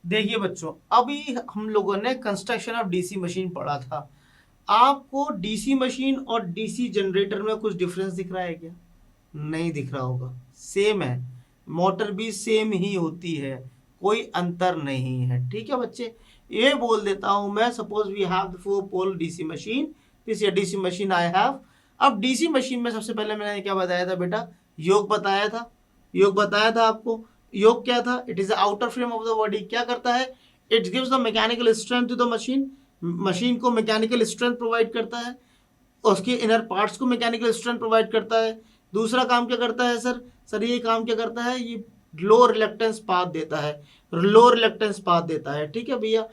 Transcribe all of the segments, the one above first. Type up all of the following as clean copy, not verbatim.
देखिए बच्चों, अभी हम लोगों ने कंस्ट्रक्शन ऑफ डीसी मशीन पढ़ा था। आपको डीसी मशीन और डीसी जनरेटर में कुछ डिफरेंस दिख रहा है क्या? नहीं दिख रहा होगा, सेम है। मोटर भी सेम ही होती है, कोई अंतर नहीं है। ठीक है बच्चे, ये बोल देता हूं मैं। Suppose we have the 4 pole DC machine, this ये डीसी मशीन आई हैव। अब डीसी मशीन में सबसे पहले मैंने क्या बताया था बेटा? योग बताया था। योग बताया था आपको। योग क्या था? It is the outer frame of the body. क्या करता है? It gives the mechanical strength to the machine. Machine को मैकेनिकल स्ट्रेंथ प्रोवाइड करता है, उसके इनर पार्ट्स को मैकेनिकल स्ट्रेंथ प्रोवाइड करता है। दूसरा काम क्या करता है सर? सर ये काम क्या करता है? ये लो रिलक्टेंस पाथ देता है, लो रिलक्टेंस पाथ देता है। ठीक है भैया,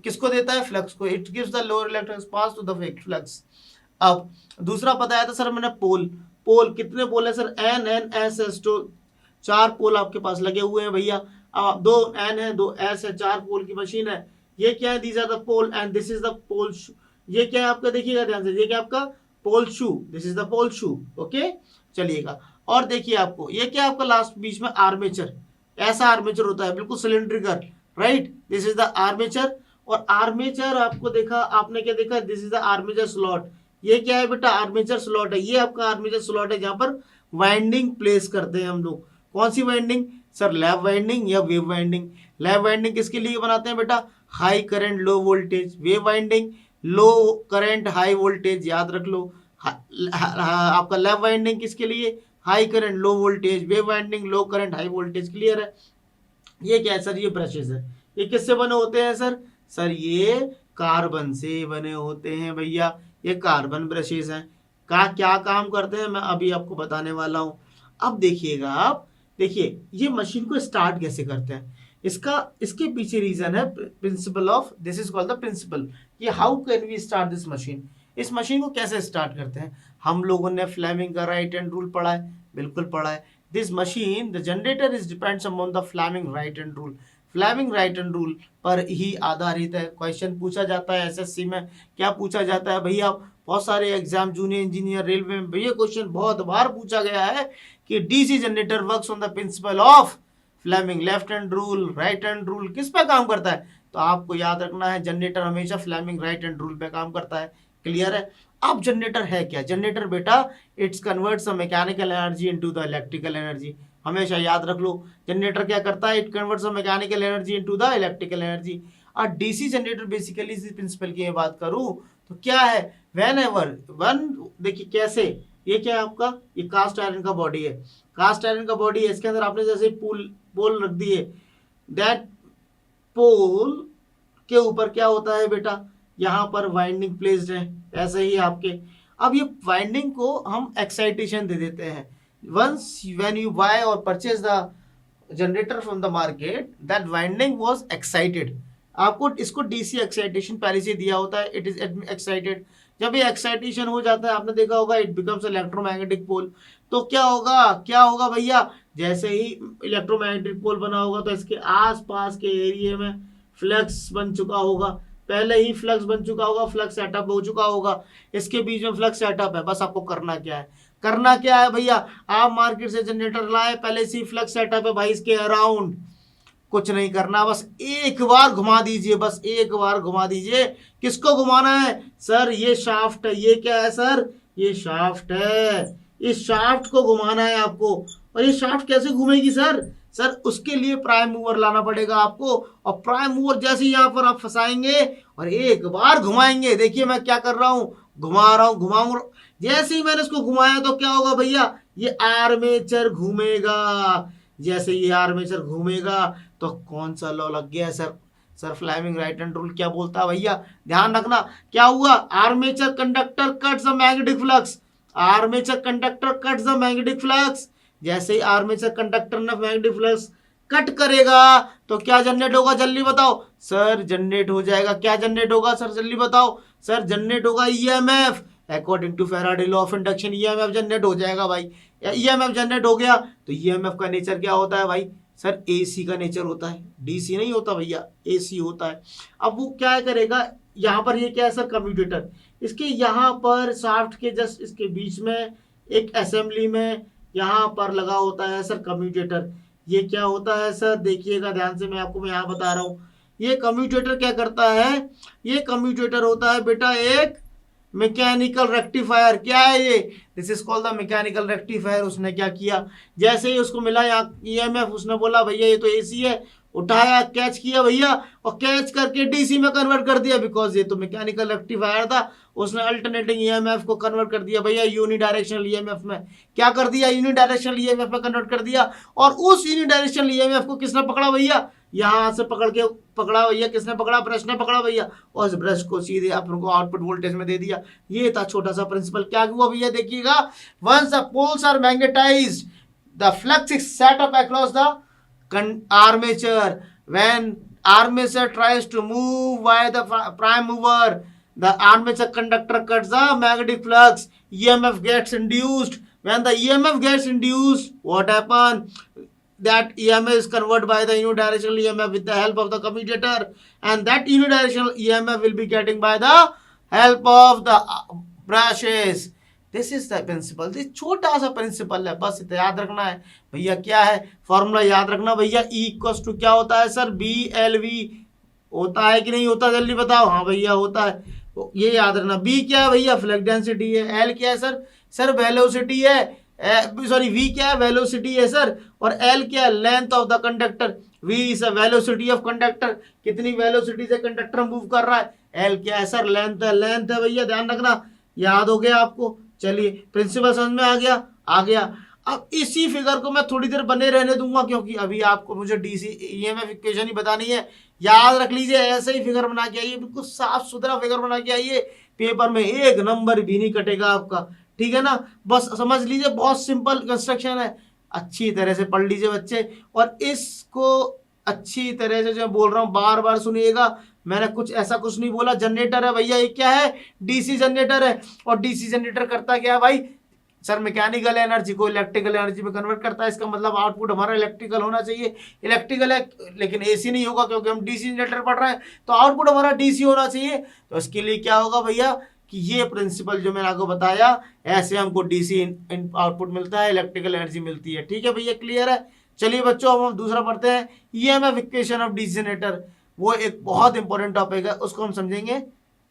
किसको देता है? फ्लक्स को। It gives the low reluctance path to the flux. अब दूसरा बताया था सर मैंने, पोल। पोल कितने पोल है sir? N N S S. तो 4 पोल आपके पास लगे हुए हैं भैया। 2 एन है, 2 एस है, 4 पोल की मशीन है। ये क्या है? These are the pole and this is the pole. ये क्या है आपका? देखिएगा ध्यान से, ये क्या आपका? Pole shoe. This is the pole shoe. Okay, चलिएगा। और देखिए आपको ये क्या आपका लास्ट बीच में आर्मेचर। ऐसा आर्मेचर होता है, बिल्कुल cylindrical. Right, this is the armature. और आर्मेचर आपको देखा, आपने क्या देखा? This is the armature slot. ये क्या है बेटा? आर्मेचर स्लॉट है। ये आपका आर्मेचर स्लॉट है जहां पर वाइंडिंग प्लेस करते हैं हम लोग। कौन सी वाइंडिंग सर? लैप वाइंडिंग या वेव वाइंडिंग। लैप वाइंडिंग किसके लिए बनाते हैं बेटा? High current low voltage. Wave winding low current high voltage, याद रख लो। आपका लैप वाइंडिंग किसके लिए? High current low voltage. Wave winding low current high voltage. Clear है? ये क्या है सर? ये ब्रशेस है। ये किससे बने होते हैं सर? सर ये कार्बन से बने होते हैं भैया। ये कार्बन ब्रशेस हैं। का क्या काम करते हैं मैं अभी आपको बताने वाला हूं। अब देखिएगा आप, देखिए ये मशीन को स्टार्ट कैसे करते हैं। इसका इसके पीछे रीजन है principle of, this is called the principle. ये how can we start this machine. इस मशीन को कैसे स्टार्ट करते हैं? हम लोगों ने फ्लेमिंग का राइट हैंड रूल पढ़ा है, बिल्कुल पढ़ा है। This machine the generator is depends upon the Fleming right hand rule. Fleming right hand rule पर ही आधारित है। क्वेश्चन पूछा जाता है एसएससी में। क्या पूछा जाता है भैया? बहुत सारे एग्जाम, जूनियर इंजीनियर, रेलवे में भैया क्वेश्चन बहुत बार पूछा गया है कि DC generator works on the principle of Fleming left hand rule, right hand rule. किस पे काम करता है? तो आपको याद रखना है, जनरेटर हमेशा फ्लेमिंग राइट हैंड रूल पे काम करता है। क्लियर है? अब जनरेटर है क्या? जनरेटर बेटा, it's converts mechanical energy into the electrical energy. हमेशा याद रख लो, जनरेटर क्या करता है? It converts mechanical energy into the electrical energy. और डीसी जनरेटर बेसिकली इस प्रिंसिपल की मैं बात करूं तो क्या है? वेन एवर वन, देखिए कैसे। ये क्या है आपका? ये कास्ट आयरन का बॉडी है। कास्ट आयरन का बॉडी है, इसके अंदर आपने जैसे पोल पोल रख दिए, दैट पोल के ऊपर क्या होता है बेटा? यहाँ पर वाइंडिंग प्लेस्ड है, ऐसे ही आपके। अब ये वाइंडिंग को हम एक्साइटेशन दे देते हैं। वंस व्हेन यू बाय और purchase the generator from the market, that winding was excited. आपको इसको डीसी एक्साइटेशन पहले से दिया होता है, इट इज एक्साइटेड। जब ये एक्साइटेशन हो जाता है, आपने देखा होगा, इट बिकम्स इलेक्ट्रोमैग्नेटिक पोल। तो क्या होगा? क्या होगा भैया? जैसे ही इलेक्ट्रोमैग्नेटिक पोल बना होगा तो इसके आसपास के एरिया में फ्लक्स बन चुका होगा। पहले ही फ्लक्स बन चुका होगा, फ्लक्स सेटअप हो चुका होगा। इसके बीच में फ्लक्स सेटअप है। बस आपको करना क्या है? करना क्या है भैया? आप मार्केट से जनरेटर लाए, पहले से फ्लक्स सेटअप है भाई इसके अराउंड। कुछ नहीं करना, बस एक बार घुमा दीजिए, बस एक बार घुमा दीजिए। किसको घुमाना है सर? ये शाफ्ट है। ये क्या है सर? ये शाफ्ट है। इस शाफ्ट को घुमाना है आपको। और ये शाफ्ट कैसे घूमेगी सर? सर उसके लिए प्राइम मूवर लाना पड़ेगा आपको। और प्राइम मूवर जैसे यहाँ पर आप फंसाएंगे और एक बार घुमाएंगे, देखिए मैं क्या कर रहा हूँ, घुमा रहा हूँ, घुमाऊंगा। जैसे ही मैंने इसको घुमाया तो क्या होगा भैया? ये आर्मेचर घूमेगा। जैसे ये आर्मेचर घूमेगा तो कौन सा लॉ लग गया sir? Sir Fleming right hand rule क्या बोलता है भैया? ध्यान रखना। क्या हुआ? Armature conductor cuts the magnetic flux. Armature conductor cuts the magnetic flux. जैसे ही आर्मेचर कंडक्टर ने मैग्नेटिक फ्लक्स कट करेगा तो क्या जनरेट होगा? जल्दी बताओ सर। जनरेट हो जाएगा। क्या जनरेट होगा सर? जल्दी बताओ सर। जनरेट होगा EMF. According to Faraday law of induction EMF generate हो जाएगा भाई। ईएमएफ जनरेट हो गया तो ईएमएफ का नेचर क्या होता है भाई? सर एसी का नेचर होता है, डीसी नहीं होता भैया, एसी होता है। अब वो क्या करेगा? यहाँ पर ये क्या है सर? कम्यूटेटर। इसके यहाँ पर शाफ्ट के जस्ट इसके बीच में एक असेंबली में यहाँ पर लगा होता है सर कम्यूटेटर। ये क्या होता है सर, देखिएगा ध्यान से, मैं आपको यहाँ बता रहा हूँ। ये कम्यूटेटर क्या करता है, ये कम्यूटेटर होता है बेटा एक मैकेनिकल रेक्टिफायर। क्या है ये, this is called the mechanical rectifier. उसने क्या किया, जैसे ही उसको मिला यहाँ ईएमएफ, उसने बोला भैया ये तो एसी है, उठाया कैच किया भैया, और कैच करके डीसी में कन्वर्ट कर दिया, बिकॉज ये तो मैकेनिकल रेक्टिफायर था। उसने अल्टरनेटिंग ईएमएफ को कन्वर्ट कर दिया भैया यूनिडायरेक्शनल ईएमएफ में। क्या कर दिया, यूनिडायरेक्शनल ईएमएफ में कन्वर्ट कर दिया। और उस यूनिडायरेक्शनल ईएमएफ को किसने पकड़ा भैया, यहां से पकड़ के पकड़ा भैया, किसने पकड़ा, ब्रश ने पकड़ा भैया, और इस ब्रश को सीधे अपन को आउटपुट वोल्टेज में दे दिया। ये था छोटा सा प्रिंसिपल। क्या हुआ भैया, देखिएगा, once the poles are magnetized the flux is set up across the armature. When armature tries to move by the prime mover, the armature conductor cuts the magnetic flux, EMF gets induced. When the EMF gets induced, what happens, that EMF is converted by the unidirectional EMF with the help of the commutator, and that unidirectional EMF will be getting by the help of the brushes. This is the principle. This छोटा सा principal है, बस इतना याद रखना है भैया। क्या है फॉर्मूला, याद रखना भैया, ई इक्वल्स टू क्या होता है सर, बी एल वी होता है कि नहीं होता, जल्दी बताओ। हाँ भैया होता है, तो ये याद रखना। बी क्या है भैया, फ्लक्स डेंसिटी है। एल क्या है सर, सर वेलोसिटी है, सॉरी वी क्या है, वेलोसिटी है सर। और एल क्या है, length of the conductor. V is a velocity of conductor, कितनी वेलोसिटी से कंडक्टर मूव कर रहा है। एल क्या है सर, लेंथ है, लेंथ है भैया, ध्यान रखना। याद हो गया आपको, चलिए प्रिंसिपल समझ में आ गया, आ गया। अब इसी फिगर को मैं थोड़ी देर बने रहने दूंगा, क्योंकि अभी आपको मुझे डीसी ईएमएफ इक्वेशन ही बतानी है। याद रख लीजिए, ऐसे ही फिगर बना के आइए, बिल्कुल साफ सुथरा फिगर बना के आइए, पेपर में एक नंबर भी नहीं कटेगा आपका, ठीक है ना। बस समझ लीजिए, बहुत सिंपल कंस्ट्रक्शन है, अच्छी तरह से पढ़ लीजिए बच्चे। और इसको अच्छी तरह से जो बोल रहा हूँ बार बार सुनिएगा, मैंने कुछ ऐसा कुछ नहीं बोला। जनरेटर है भैया, ये क्या है, डीसी जनरेटर है। और डीसी जनरेटर करता क्या है भाई सर, मैकेनिकल एनर्जी को इलेक्ट्रिकल एनर्जी में कन्वर्ट करता है। इसका मतलब आउटपुट हमारा इलेक्ट्रिकल होना चाहिए। इलेक्ट्रिकल है लेकिन एसी नहीं होगा, क्योंकि हम डीसी जनरेटर पढ़ रहे हैं, तो आउटपुट हमारा डीसी होना चाहिए। तो इसके लिए क्या होगा भैया कि ये प्रिंसिपल जो मैंने आपको बताया, ऐसे हमको डीसी आउटपुट मिलता है, इलेक्ट्रिकल एनर्जी मिलती है। ठीक है भैया, क्लियर है। चलिए बच्चों, अब हम दूसरा पढ़ते हैं, EMF equation of DC generator. वो एक बहुत इंपॉर्टेंट टॉपिक है, उसको हम समझेंगे